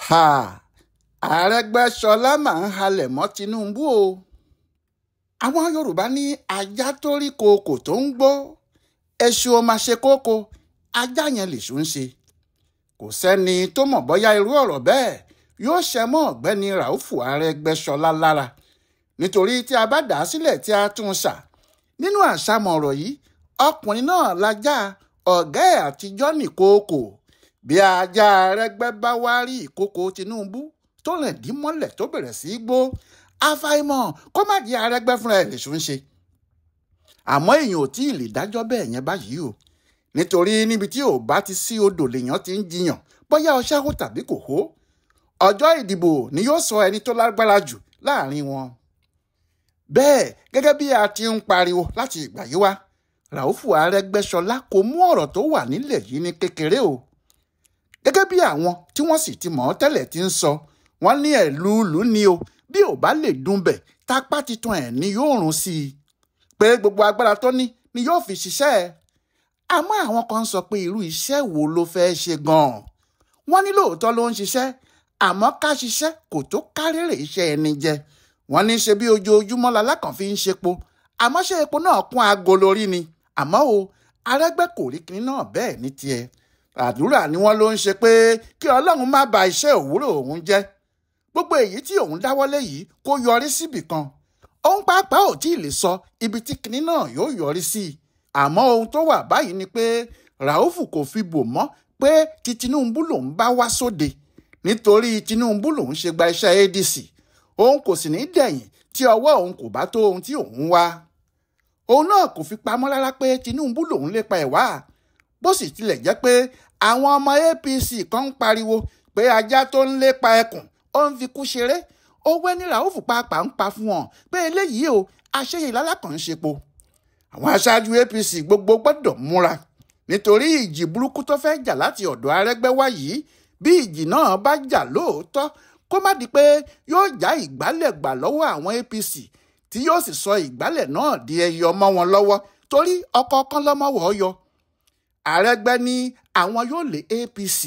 ha Arẹgbẹṣọla máa ń halẹ̀ mọ́ Tinubu o. Àwọn Yorùbá ní ajá tó rí kookò tó ń gbó èṣù ó máa ṣe kókó ajá yẹn lèṣù ń ṣe. Kò sẹ́ni tó mọ̀ bóyá irú ọ̀rọ̀ bẹ́ẹ̀ yóò ṣẹ mọ́ ọ̀gbẹ́ni Ràúfù Arẹgbẹṣọla lára, nítorí tí a bá dà á sílẹ̀ tí a tún ṣà nínú àṣàmọ̀ ọ̀rọ̀ yìí, ọkùnrin náà lajá, ọ̀gá ẹ̀ àtijọ́ ní kookò. Bí ajá Arẹgbẹ bá wá rí ìkókò Tinubu tó rìn dí mọ́lẹ̀ tó bẹ̀rẹ̀ sí í gbó, àfàìmọ̀ kó má di Arẹgbẹ fúnra ẹ̀ lèṣù ń ṣe. Àmọ́ èèyàn ò tí ì lè dájọ́ bẹ́ẹ̀ yẹn báyìí o, nítorí níbi tí ò bá ti sí odò lèèyàn ti ń jiyàn bóyá ọṣẹ́ hó tàbí kò hó. Ọjọ́ ìdìbò ni yóò sọ ẹni tó lágbára jù láàrin wọn. Bẹ́ẹ̀ gẹ́gẹ́ bí a ti ń pariwo láti ìgbà yìí wá, Ràúfù Arẹgbẹṣọla kò mú ọ̀rọ̀ tó wà nílẹ̀ yìí ní kékeré o. Gẹ́gẹ́ bí àwọn tí wọ́n sì ti mọ̀ ọ́ tẹ́lẹ̀ ti ń sọ, wọ́n ní ẹ̀lúùlù ni o, bí ò bá lè dún bẹ̀ tápá titan ẹ̀ ni yóò rún sí i, pé gbogbo agbára tó ní ni yóò fi ṣiṣẹ́ ẹ̀. Àmọ́ àwọn kan sọ pé irú iṣẹ́ wo ló fẹ́ ṣe gan-an. Wọ́n ní lóòótọ́ ló ń ṣiṣẹ́, àmọ́ ká ṣiṣẹ́ kò tó kárèrè iṣẹ́ ẹni jẹ. Wọ́n ní ṣe bí ojoojúmọ́ lalákàn fi ń ṣepo, àmọ́ ṣé epo náà kún aago lórí ni. Àmọ́ o, Arẹgbẹ kò rí kinní náà bẹ́ẹ̀ ní tiẹ̀. Àdúrà ni wọ́n ló ń ṣe pé kí Ọlọ́run má ba iṣẹ́ òwúrọ̀ òun jẹ́. Gbogbo èyí tí òun dáwọ́lé yìí kó yọrí síbì kan. Òun pàápàá ò tí ì lè sọ ibi tí kinní náà yóò yọrí sí. Àmọ́ ohun tó wà báyìí ni pé Ràúfù kò fi bò mọ́ pé ti Tinubu lòun bá wá sóde. Nítorí Tinubu lòun ṣe gba iṣẹ́ ADC. Òun kò sì ní dẹ̀yìn tí ọwọ́ òun kò bá tó ohun tí òun wá. Òun náà kò fi pamọ́ rárá pé Tinubu lòun lépa ẹ̀ wá. Bó sì tilẹ̀ jẹ́ pé àwọn ọmọ APC kan ń pariwo pé ajá tó ń lépa ẹkùn ó ń fi kú ṣeré, owó ní Ràúfù pàápàá ń pa fún wọn pé eléyìí o àṣeyè lálákàn ń ṣepo. Àwọn aṣáájú APC gbogbo gbọ́dọ̀ múra, nítorí ìjì burúkú tó fẹ́ jà láti ọ̀dọ̀ Arẹgbẹ wá yìí, bí ìjì náà bá jà lóòótọ́, kó má di pé yóò já ìgbálẹ̀ gbà lọ́wọ́ àwọn APC tí yóò sì sọ ìgbálẹ̀ náà di ẹyọ mọ́ wọn lọ́wọ́, torí ọ̀kọ̀ọ̀kan lọ́mọ́wọ́ yọ. Arẹgbẹ ní àwọn yóò lé APC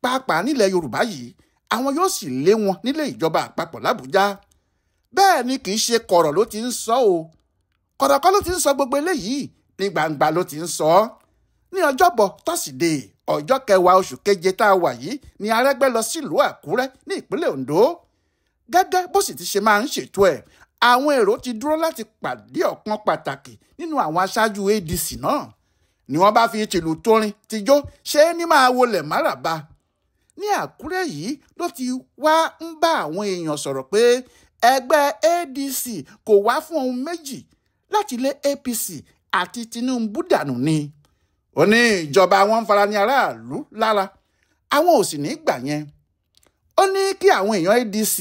pàápàá nílẹ̀ Yorùbá yìí, àwọn yóò sì lé wọn nílé ìjọba àpapọ̀ l'Àbújá. Bẹ́ẹ̀ ni kì í ṣe kọ̀rọ̀ ló ti ń sọ o, kọ̀rọ̀kọ́ ló ti ń sọ gbogbo eléyìí, ní gbangba ló ti ń sọ ọ́. Ní ọjọ́bọ̀ tọ́sídẹ̀ẹ́ ọjọ́ 10 oṣù keje tá a wà yìí ni Arẹgbẹ lọ sílùú Àkúrẹ́ ní ìpínlẹ̀ Oǹdó. Gẹ́gẹ́ bó sì ti ṣe máa ń ṣètò ẹ̀, àwọn èrò ti dúró láti pàdé ọ̀kan pàtàkì nínú àwọn aṣáájú ADC náà, ni wọ́n bá fi tìlù torin tijó ṣe é ní máa wọlé máràbá. Ní Àkúrẹ́ yìí ló ti wá ń bá àwọn èèyàn sọ̀rọ̀ pé ẹgbẹ́ ADC kò wá fún ohun méjì láti lé APC àti Tinubu dànù ni. Ó ní ìjọba wọn ń fara ní aráàlú lára, àwọn ò sì ní gbà yẹn. Ó ní kí àwọn èèyàn ADC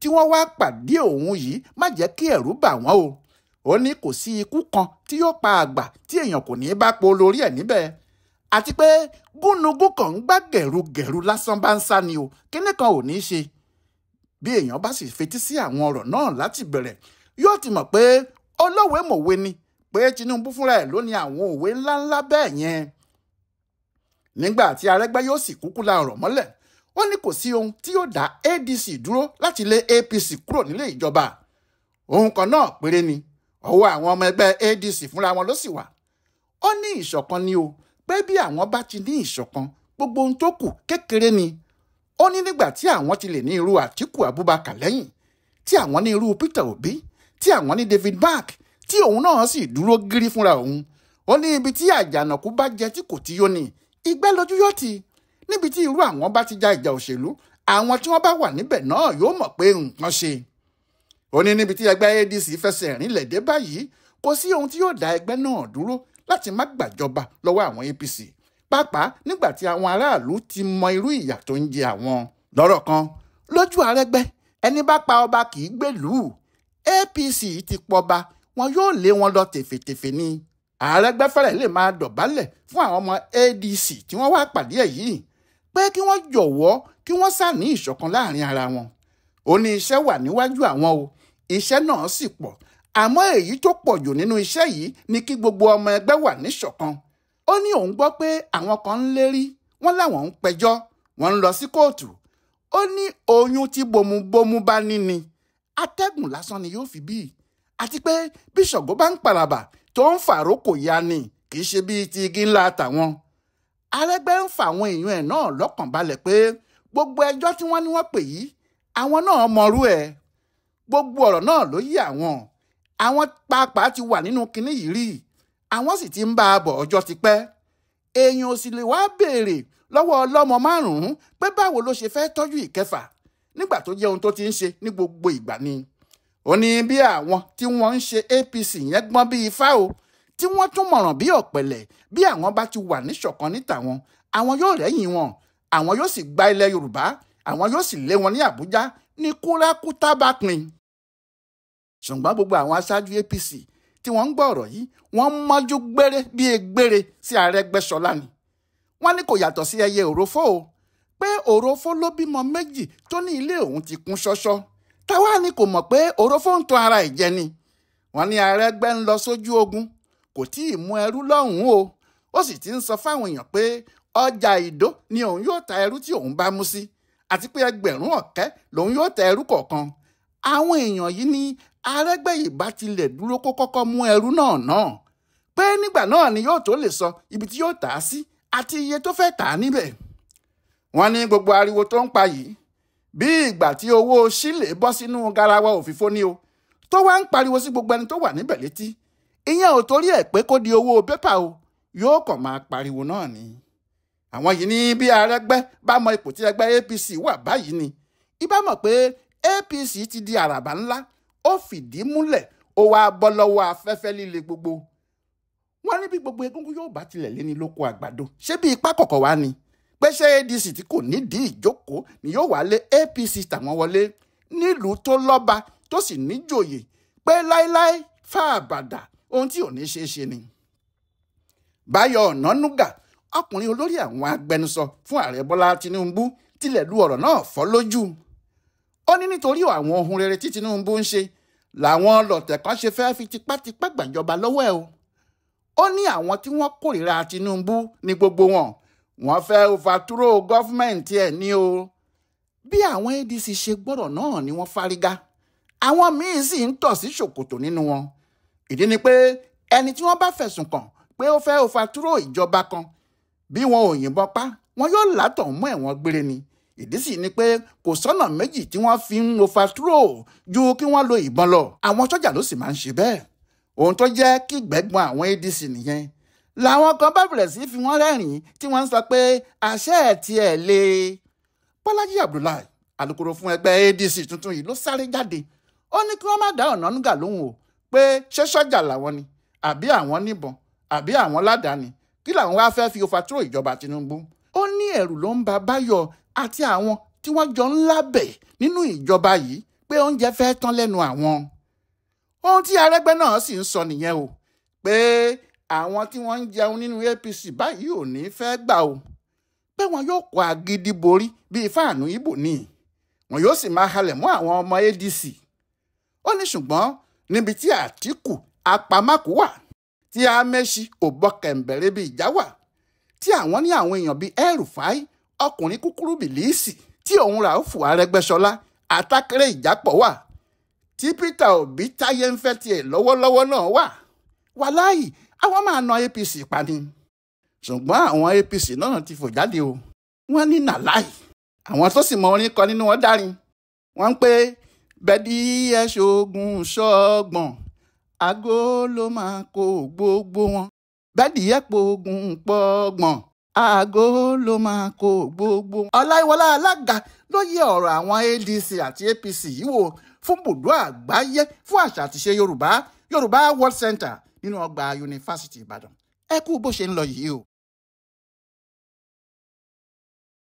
tí wọ́n wá pàdé òun yìí má jẹ́ kí ẹ̀rù bà wọ́n o. Ó ní kò sí ikú kan tí yóò pa àgbà tí èèyàn kò ní bá po lórí ẹ̀ níbẹ̀. Àti pé gúnugún kan ń gbá gẹ̀rugẹ̀ru lásán bá ń sá ni o, kíní kan ò ní í ṣe. Bí èèyàn bá sì fetí sí àwọn ọ̀rọ̀ náà láti bẹ̀rẹ̀, yóò ti mọ̀ pé olówe mọ̀we ni, pé Tinubu fúnra ẹ̀ ló ní àwọn òwe ńláńlá bẹ́ẹ̀ yẹn. Nígbà tí Arẹgbẹ yóò sì kúkú la ọ̀rọ̀ mọ́lẹ̀, ó ní kò sí ohun tí yóò dá ADC dúró láti lé APC kúrò nílé ìjọba. Ohun kan náà péré ni, ọwọ́ àwọn ọmọ ẹgbẹ́ ADC fúnra wọn ló sì wà. Ó ní ìṣọ̀kan ni o, pé bí àwọn bá ti ní ìṣọ̀kan, gbogbo ohun tó kù kékeré ni. Ó ní nígbà tí àwọn ti lè ní irú Àtíkù Abubakar lẹ́yìn, tí àwọn ní irú Peter Obi, tí àwọn ní David Mark, tí òun náà sì dúró gírí fúnra òun. Ó ní ibi tí àjànàkú bá jẹ tí kò tí yó ni, ìgbẹ́ lójú yóò ti. Níbi tí irú àwọn bá ti ja ìjà òṣèlú, àwọn tí wọ́n bá wà níbẹ̀ náà yóò mọ̀ pé nǹkan ṣe. Ó ní níbi tí ẹgbẹ́ ADC fẹsẹ̀ rinlẹ̀ dé báyìí, kò sí ohun tí yóò dá ẹgbẹ́ náà dúró láti má gbàjọba lọ́wọ́ àwọn APC, pàápàá nígbà tí àwọn aráàlú ti mọ irú ìyà tó ń jẹ àwọn. Lọ́rọ̀ kan, lójú Arẹgbẹ, ẹni bá pa ọba kì í gbèlú. APC ti pọba, wọn yóò lé wọn lọ tèfètèfè ni. Arẹgbẹ fẹ́rẹ̀ lè máa dọ̀bálẹ̀ fún àwọn ọmọ ADC tí wọ́n wá pàdé ẹ̀ yìí, pé kí wọ́n jọ̀wọ́ kí wọ́n sá ní ìṣọ̀kan láàrin ara wọn. Ó ní iṣẹ́ wà níwájú àwọn o, iṣẹ́ náà sì pọ̀, àmọ́ èyí tó pọ̀ jù nínú iṣẹ́ yìí ni kí gbogbo ọmọ ẹgbẹ́ wà níṣọ̀kan. Ó ní òun gbọ́ pé àwọn kan ń lérí, wọ́n láwọn ń pẹjọ́, wọ́n ń lọ sí kóòtù. ó ní oyún tí bomubomu bá ní ni atẹ́gùn lásán ni yóò fi bí àti pé bí Ṣàngó bá ń pàràbà tó ń fàrókò ya ni kì í ṣe bíi ti igi ńlá tàwọn. Arẹ́gbẹ́ ń fa àwọn èèyàn ẹ̀ náà lọ́kàn balẹ̀ pé gbogbo ẹjọ́ tí wọ́n ní wọ́n pè yìí àwọn náà mọrú ẹ̀, gbogbo ọ̀rọ̀ náà ló yé àwọn pàápàá ti wà nínú kinní yìí rí, àwọn sì ti ń bá a bọ̀ ọjọ́ ti pẹ́. Èèyàn ò sì lè wá béèrè lọ́wọ́ ọlọ́mọ márùn-ún pé báwo ló ṣe fẹ́ tọ́jú ìkẹfà nígbà tó jẹ́ ohun tó ti ń ṣe ní gbogbo ìgbà ni. Ó ní bí àwọn tí wọ́n ń ṣe APC yẹn gbọ́n bí ifá o, tí wọ́n tún mọ̀ràn bí ọ̀pẹ̀lẹ̀, bí àwọn bá ti wà níṣọ̀kan níta wọn, àwọn yóò rẹ́yìn wọn, àwọn yóò sì gba ilẹ̀ Yorùbá, àwọn yóò sì lé wọn ní Àbújá ní kúrákútà bá pin. Ṣùgbọ́n gbogbo àwọn aṣáájú APC tí wọ́n ń gbọ́ ọ̀rọ̀ yìí wọ́n mọ́jú gbére bí egbére sí Arẹgbẹṣọla ni. Wọ́n ní kò yàtọ̀ sí ẹyẹ òrófó o, pé òrófó ló bímọ méjì tó ní ilé òun ti kún ṣọ́ṣọ́, táwa ni kò mọ̀ pé òrófó ń tan ara ẹ̀ jẹ ni. Wọ́n ní Arẹgbẹ́ ń lọ sójú ogun, kò tí ì mú ẹrú lọ́hùn-ún o, ó sì ti ń sọ fáwọn èèyàn pé ọjà Ìdó ni òun yóò ta ẹrú tí òun bá mú sí, àti pé ẹgbẹ̀rún ọ̀kẹ́ lòun yóò ta ẹrú kọ̀ọ̀kan. Àwọn èèyàn yìí ní Arẹ́gbẹ́ ìbá tilẹ̀ dúró kó kọ́kọ́ mú ẹrú náà pé nígbà náà ni yóò tó lè sọ ibi tí yóò tà á sí àti iye tó fẹ́ tà á níbẹ̀. Wọ́n ní gbogbo ariwo tó ń pa yìí bí ìgbà tí owó sílè bọ́ sínú garawa òfìfo ni o, tó wá ń pariwo sí gbogbo ẹni tó wà níbẹ̀ létí. Ìyẹn ò torí ẹ̀ pé kó di owó pépà o, yóò kàn máa pariwo náà ni. Àwọn yìí ní bí Arẹ́gbẹ́ bá mọ ipò tí ẹgbẹ́ APC wà báyìí ni ìbá mọ̀ pé APC ti di àràbà ńlá, ó fìdí múlẹ̀, ó wá bọ́ lọ́wọ́ afẹ́fẹ́ líle gbogbo. Wọ́n ní bí gbogbo egungun yóò bá tilẹ̀ lé ní lóko àgbàdo, ṣé bí ipá kọ̀kọ̀ wá ni pé ṣé ADC tí kò nídìí ìjókòó ni yóò wá lé APC tàwọn wọlé nílùú tó lọ́ba tó sì níjòyè pé láíláí fàbàdà ohun tí ò ní ṣeé ṣe ni. Báyọ̀ Ọ̀nànúgà, ọkùnrin olórí àwọn agbẹnusọ fún Ààrẹ Bọ́lá Tinubu, tilẹ̀ lu ọ̀rọ̀ náà fọ́ lójú. Ó ní nítorí àwọn ohun rere tí Tinubu ń ṣe làwọn lọ̀tẹ̀ kan ṣe fẹ́ fi tipátipá gbàjọba lọ́wọ́ ẹ̀ o. Ó ní àwọn tí wọ́n kórìíra Tinubu ní gbogbo wọn, wọ́n fẹ́ overthrow gọ́fúmẹ̀ntì ẹ̀ ní o. Bí àwọn ADC ṣe gbọ́rọ̀ náà ni wọ́n fárígá, àwọn míín sì ń tọ̀ sí ṣòkòtò nínú wọn. Ìdí ni pé ẹni tí wọ́n bá fẹ̀sùn kàn pé ó fẹ́ overthrow ìjọba kan, bí wọn ò yìnbọn pa wọn yóò látọ̀ mọ́ ẹ̀wọ̀n gbére ni. Ìdí sì ni pé kò sọ́nà méjì tí wọ́n fi ń overthrow ju kí wọ́n lo ìbọn lọ. Àwọn sọ́jà ló sì máa ń ṣe bẹ́ẹ̀. Ohun tó jẹ́ kí gbẹ́gbọ́n àwọn ADC nìyẹn. Làwọn kan bá bẹ̀rẹ̀ sí fi wọ́n rẹ́rìn-ín tí wọ́n ń sọ pé àṣẹ ẹ̀ tiẹ̀ le. Bọ́lájí Abdullahi, alukoro fún ẹgbẹ́ ADC tuntun yìí, ló sáré jáde. Ó ní kí wọ́n má dá Ọ̀nànúgà lóhùn o, pé ṣé sọ́jà làwọn ni àbí àwọn níbọn àbí àwọn ládàáni, kí làwọn wá fẹ́ fi overthrow ìjọba Tinubu. Ó ní ẹ̀rù ló ń ba Báyọ̀ àti àwọn tí wọ́n jọ ń lábẹ̀ nínú ìjọba yìí pé oúnjẹ fẹ́ tán lẹ́nu àwọn. Ohun tí Arẹ́gbẹ́ náà sì ń sọ nìyẹn o, pé àwọn tí wọ́n ń jẹun nínú APC báyìí ò ní fẹ́ gbà o, pé wọn yóò kó agídí borí bíi fáànù Ìbò ni, wọn yóò sì máa halẹ̀ mọ́ àwọn ọmọ ADC. Ó ní ṣùgbọ́n níbi tí Àtíkù apamákù wà, tí Amechi òbọ̀kẹ̀ǹbẹ̀rẹ̀ bíi ìjà wà, tí àwọn ní àwọn èèyàn bíi El-Rufai, ọkùnrin kúkúrú bìlíìsì, tí òun Ràúfù Arẹgbẹṣọlá àtàkèrè ìjápọ̀ wà, tí Peter Obi táyé ń fẹ́ tiẹ̀ lọ́wọ́lọ́wọ́ náà wà. Wàláhì àwọn máa na APC pa ni. Ṣùgbọ́n àwọn APC náà ti fò jáde o. Wọ́n ní nàláì. Àwọn tó sì mọ orin kọ nínú wọn dárin. Wọ́n ń pé bẹ́ẹ̀dì ẹ̀ ṣoògùn ṣọ́gbọ̀n, àgó ló máa kó gbogbo wọn. Bẹ́ẹ̀dì ẹ̀ pògùn pọ́gbọ̀n, àgó ló máa kó gbogbo wọn. Ọláyíwọlá Alága ló yẹ ọ̀rọ̀ àwọn ADC àti APC yìí wò fún bùdó àgbáyé fún àṣà àti ṣe Yorùbá World Center nínú ọgbà Yunifásitì Ìbàdàn. Ẹ kú bó ṣe ń lọ yìí o.